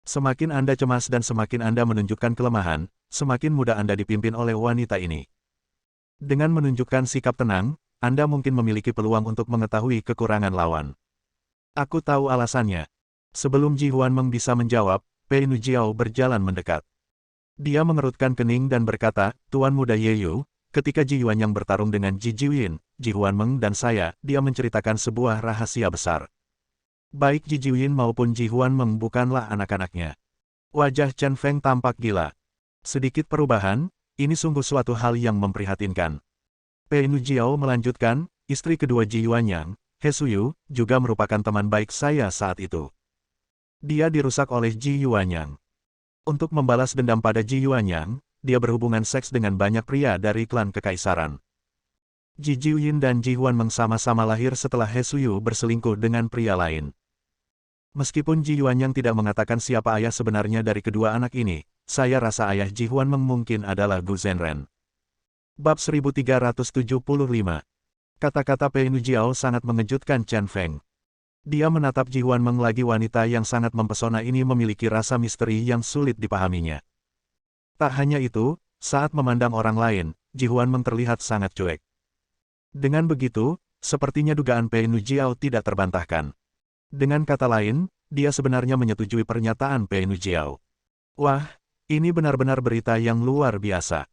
Semakin Anda cemas dan semakin Anda menunjukkan kelemahan, semakin mudah Anda dipimpin oleh wanita ini. Dengan menunjukkan sikap tenang, Anda mungkin memiliki peluang untuk mengetahui kekurangan lawan. Aku tahu alasannya. Sebelum Ji Huanmeng bisa menjawab, Pei Nujiao berjalan mendekat. Dia mengerutkan kening dan berkata, Tuan Muda Yeyu, ketika Ji Yuan yang bertarung dengan Ji Jiwin, Ji Huanmeng dan saya, dia menceritakan sebuah rahasia besar. Baik Ji Jiwin maupun Ji Huanmeng bukanlah anak-anaknya. Wajah Chen Feng tampak gila. Sedikit perubahan, ini sungguh suatu hal yang memprihatinkan. Pei Nujiao melanjutkan, istri kedua Ji Yuanyang, He Suyu, juga merupakan teman baik saya saat itu. Dia dirusak oleh Ji Yuanyang. Untuk membalas dendam pada Ji Yuanyang, dia berhubungan seks dengan banyak pria dari klan kekaisaran. Ji Jiwin dan Ji Huanmeng sama-sama lahir setelah He Suyu berselingkuh dengan pria lain. Meskipun Ji Yuanyang tidak mengatakan siapa ayah sebenarnya dari kedua anak ini, saya rasa ayah Ji Huanmeng mungkin adalah Gu Zhenren. Bab 1375. Kata-kata Pei Nujiao sangat mengejutkan Chen Feng. Dia menatap Ji Huanmeng lagi wanita yang sangat mempesona ini memiliki rasa misteri yang sulit dipahaminya. Tak hanya itu, saat memandang orang lain, Ji Huanmeng terlihat sangat cuek. Dengan begitu, sepertinya dugaan Pei Nujiao tidak terbantahkan. Dengan kata lain, dia sebenarnya menyetujui pernyataan Pei Nujiao. Wah, ini benar-benar berita yang luar biasa.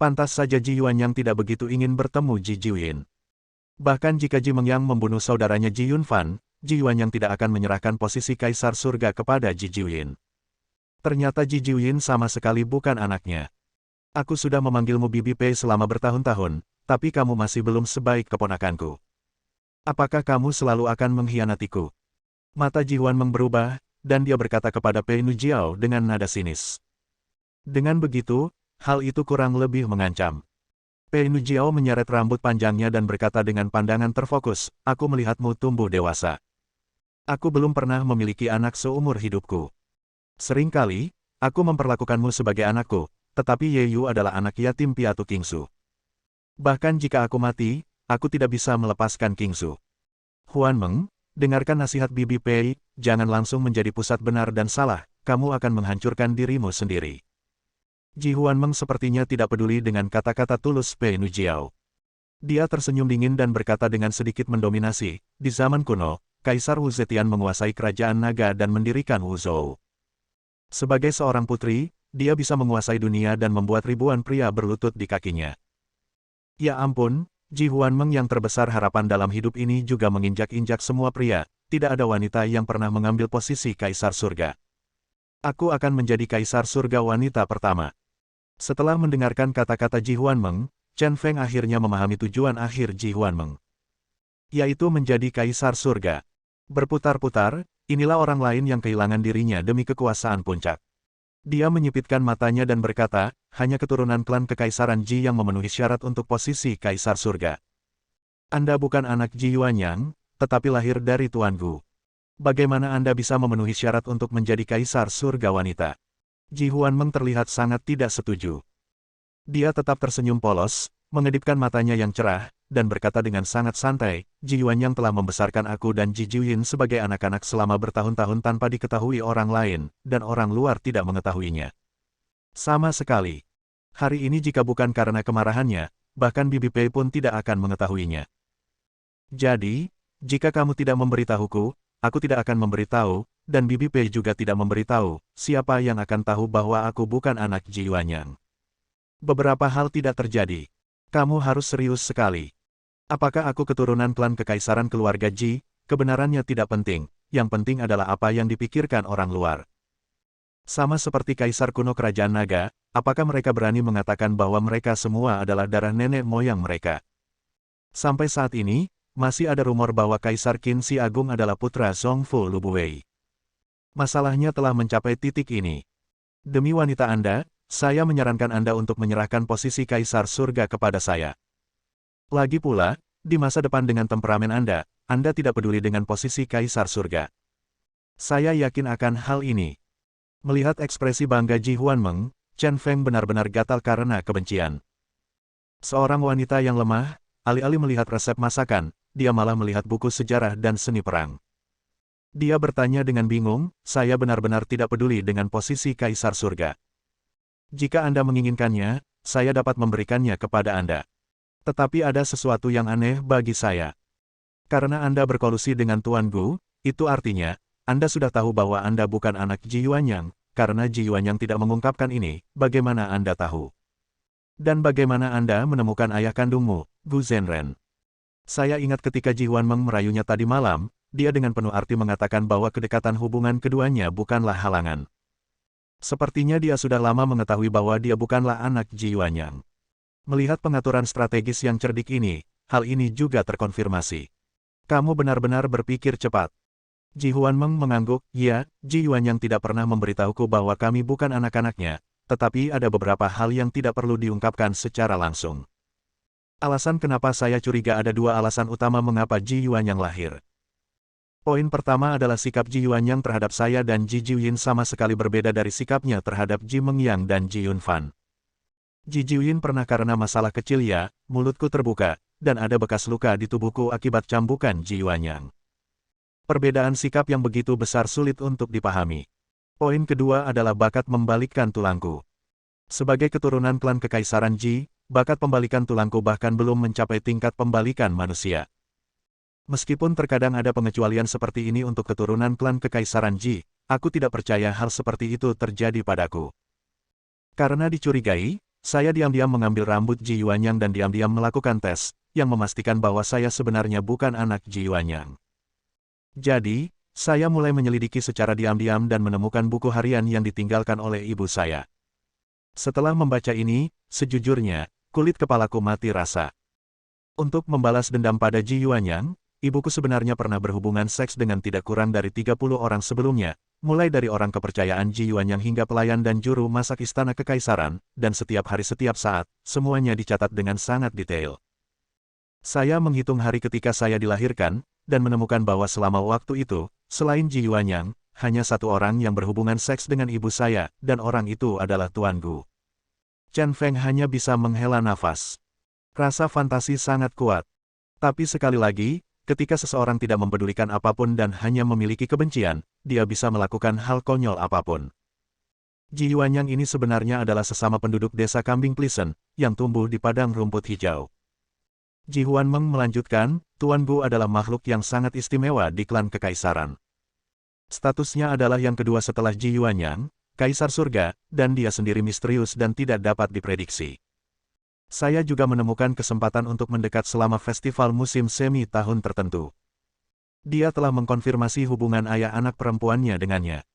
Pantas saja Ji Yuanyang tidak begitu ingin bertemu Ji Jiwin. Bahkan jika Ji Mengyang membunuh saudaranya Ji Yunfan, Ji Yuanyang tidak akan menyerahkan posisi Kaisar Surga kepada Ji Jiwin. Ternyata Ji Jiwin sama sekali bukan anaknya. Aku sudah memanggilmu Bibi Pei selama bertahun-tahun, tapi kamu masih belum sebaik keponakanku. Apakah kamu selalu akan mengkhianatiku? Mata Ji Huanmeng berubah, dan dia berkata kepada Pei Nujiao dengan nada sinis. Dengan begitu, hal itu kurang lebih mengancam. Pei Nujiao menyeret rambut panjangnya dan berkata dengan pandangan terfokus, aku melihatmu tumbuh dewasa. Aku belum pernah memiliki anak seumur hidupku. Seringkali, aku memperlakukanmu sebagai anakku, tetapi Ye Yu adalah anak yatim piatu Kingsu. Bahkan jika aku mati, aku tidak bisa melepaskan Kingsu. Huanmeng, dengarkan nasihat Bibi Pei, jangan langsung menjadi pusat benar dan salah, kamu akan menghancurkan dirimu sendiri. Ji Huanmeng sepertinya tidak peduli dengan kata-kata tulus Pei Nujiao. Dia tersenyum dingin dan berkata dengan sedikit mendominasi, di zaman kuno, Kaisar Wu Zetian menguasai kerajaan naga dan mendirikan Wuzhou. Sebagai seorang putri, dia bisa menguasai dunia dan membuat ribuan pria berlutut di kakinya. Ya ampun, Ji Huanmeng yang terbesar harapan dalam hidup ini juga menginjak-injak semua pria, tidak ada wanita yang pernah mengambil posisi Kaisar Surga. Aku akan menjadi Kaisar Surga wanita pertama. Setelah mendengarkan kata-kata Ji Huanmeng, Chen Feng akhirnya memahami tujuan akhir Ji Huanmeng, yaitu menjadi Kaisar Surga. Berputar-putar, inilah orang lain yang kehilangan dirinya demi kekuasaan puncak. Dia menyipitkan matanya dan berkata, hanya keturunan klan kekaisaran Ji yang memenuhi syarat untuk posisi Kaisar Surga. Anda bukan anak Ji Yuanyang, tetapi lahir dari Tuan Gu. Bagaimana Anda bisa memenuhi syarat untuk menjadi Kaisar Surga wanita? Ji Huanmeng terlihat sangat tidak setuju. Dia tetap tersenyum polos, mengedipkan matanya yang cerah, dan berkata dengan sangat santai, Ji Yuanyang telah membesarkan aku dan Ji Jiuyin sebagai anak-anak selama bertahun-tahun tanpa diketahui orang lain, dan orang luar tidak mengetahuinya. Sama sekali. Hari ini jika bukan karena kemarahannya, bahkan Bibi Pei pun tidak akan mengetahuinya. Jadi, jika kamu tidak memberitahuku, aku tidak akan memberitahu, dan Bibi Pei juga tidak memberitahu, siapa yang akan tahu bahwa aku bukan anak Ji Yuanyang. Beberapa hal tidak terjadi. Kamu harus serius sekali. Apakah aku keturunan klan kekaisaran keluarga Ji? Kebenarannya tidak penting, yang penting adalah apa yang dipikirkan orang luar. Sama seperti kaisar kuno kerajaan naga, apakah mereka berani mengatakan bahwa mereka semua adalah darah nenek moyang mereka? Sampai saat ini, masih ada rumor bahwa Kaisar Qin Shi Agung adalah putra Zhongfu Lubuwei. Masalahnya telah mencapai titik ini. Demi wanita Anda, saya menyarankan Anda untuk menyerahkan posisi Kaisar Surga kepada saya. Lagi pula, di masa depan dengan temperamen Anda tidak peduli dengan posisi Kaisar Surga. Saya yakin akan hal ini. Melihat ekspresi bangga Ji Huanmeng, Chen Feng benar-benar gatal karena kebencian. Seorang wanita yang lemah, alih-alih melihat resep masakan, dia malah melihat buku sejarah dan seni perang. Dia bertanya dengan bingung, saya benar-benar tidak peduli dengan posisi Kaisar Surga. Jika Anda menginginkannya, saya dapat memberikannya kepada Anda. Tetapi ada sesuatu yang aneh bagi saya. Karena Anda berkolusi dengan Tuan Gu, itu artinya, Anda sudah tahu bahwa Anda bukan anak Ji Yuanyang, karena Ji Yuanyang tidak mengungkapkan ini, bagaimana Anda tahu? Dan bagaimana Anda menemukan ayah kandungmu, Gu Zhenren? Saya ingat ketika Ji Huanmeng merayunya tadi malam, dia dengan penuh arti mengatakan bahwa kedekatan hubungan keduanya bukanlah halangan. Sepertinya dia sudah lama mengetahui bahwa dia bukanlah anak Ji Yuanyang. Melihat pengaturan strategis yang cerdik ini, hal ini juga terkonfirmasi. Kamu benar-benar berpikir cepat. Ji Huanmeng mengangguk, ya, Ji Yuanyang tidak pernah memberitahuku bahwa kami bukan anak-anaknya, tetapi ada beberapa hal yang tidak perlu diungkapkan secara langsung. Alasan kenapa saya curiga ada dua alasan utama mengapa Ji Yuanyang lahir. Poin pertama adalah sikap Ji Yuanyang terhadap saya dan Ji Jiuyin sama sekali berbeda dari sikapnya terhadap Ji Mengyang dan Ji Yunfan. Ji Jiuyin pernah karena masalah kecil ya, mulutku terbuka, dan ada bekas luka di tubuhku akibat cambukan Ji Yuanyang. Perbedaan sikap yang begitu besar sulit untuk dipahami. Poin kedua adalah bakat membalikkan tulangku. Sebagai keturunan klan kekaisaran Ji, bakat pembalikan tulangku bahkan belum mencapai tingkat pembalikan manusia. Meskipun terkadang ada pengecualian seperti ini untuk keturunan klan kekaisaran Ji, aku tidak percaya hal seperti itu terjadi padaku. Karena dicurigai, saya diam-diam mengambil rambut Ji Yuanyang dan diam-diam melakukan tes, yang memastikan bahwa saya sebenarnya bukan anak Ji Yuanyang. Jadi, saya mulai menyelidiki secara diam-diam dan menemukan buku harian yang ditinggalkan oleh ibu saya. Setelah membaca ini, sejujurnya, kulit kepalaku mati rasa. Untuk membalas dendam pada Ji Yuanyang, ibuku sebenarnya pernah berhubungan seks dengan tidak kurang dari 30 orang sebelumnya, mulai dari orang kepercayaan Ji Yuanyang hingga pelayan dan juru masak istana kekaisaran, dan setiap hari setiap saat, semuanya dicatat dengan sangat detail. Saya menghitung hari ketika saya dilahirkan, dan menemukan bahwa selama waktu itu, selain Ji Yuanyang, hanya satu orang yang berhubungan seks dengan ibu saya, dan orang itu adalah Tuan Gu. Chen Feng hanya bisa menghela nafas. Rasa fantasi sangat kuat. Tapi sekali lagi, ketika seseorang tidak mempedulikan apapun dan hanya memiliki kebencian, dia bisa melakukan hal konyol apapun. Ji Yuanyang ini sebenarnya adalah sesama penduduk desa Kambing Pleasant, yang tumbuh di padang rumput hijau. Ji Huanmeng melanjutkan, Tuan Gu adalah makhluk yang sangat istimewa di klan kekaisaran. Statusnya adalah yang kedua setelah Ji Yuanyang, Kaisar Surga, dan dia sendiri misterius dan tidak dapat diprediksi. Saya juga menemukan kesempatan untuk mendekat selama festival musim semi tahun tertentu. Dia telah mengkonfirmasi hubungan ayah anak perempuannya dengannya.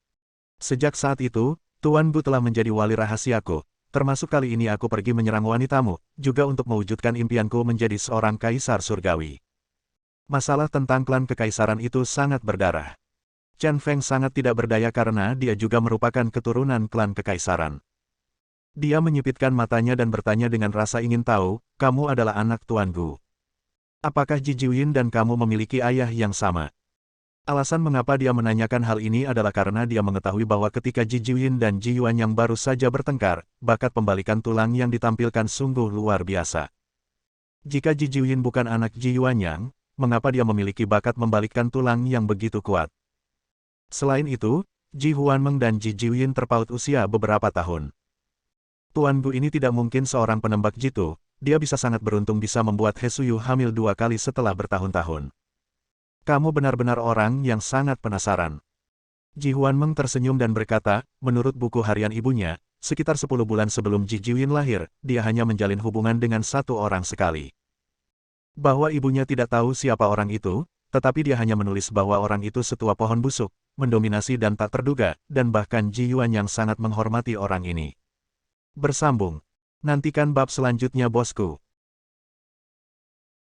Sejak saat itu, Tuan Gu telah menjadi wali rahasiaku, termasuk kali ini aku pergi menyerang wanitamu, juga untuk mewujudkan impianku menjadi seorang kaisar surgawi. Masalah tentang klan kekaisaran itu sangat berdarah. Chen Feng sangat tidak berdaya karena dia juga merupakan keturunan klan kekaisaran. Dia menyipitkan matanya dan bertanya dengan rasa ingin tahu, kamu adalah anak Tuan Gu. Apakah Ji Jiuyin dan kamu memiliki ayah yang sama? Alasan mengapa dia menanyakan hal ini adalah karena dia mengetahui bahwa ketika Ji Jiuyin dan Ji Yuanyang baru saja bertengkar, bakat pembalikan tulang yang ditampilkan sungguh luar biasa. Jika Ji Jiuyin bukan anak Ji Yuanyang, mengapa dia memiliki bakat membalikkan tulang yang begitu kuat? Selain itu, Ji Huanmeng dan Ji Jiuyin terpaut usia beberapa tahun. Tuan Gu ini tidak mungkin seorang penembak jitu, dia bisa sangat beruntung bisa membuat He Suyu hamil 2 kali setelah bertahun-tahun. Kamu benar-benar orang yang sangat penasaran. Ji Huanmeng tersenyum dan berkata, menurut buku harian ibunya, sekitar 10 bulan sebelum Ji Jiuyin lahir, dia hanya menjalin hubungan dengan satu orang sekali. Bahwa ibunya tidak tahu siapa orang itu, tetapi dia hanya menulis bahwa orang itu setua pohon busuk, mendominasi dan tak terduga, dan bahkan Ji Yuanyang sangat menghormati orang ini. Bersambung. Nantikan bab selanjutnya bosku.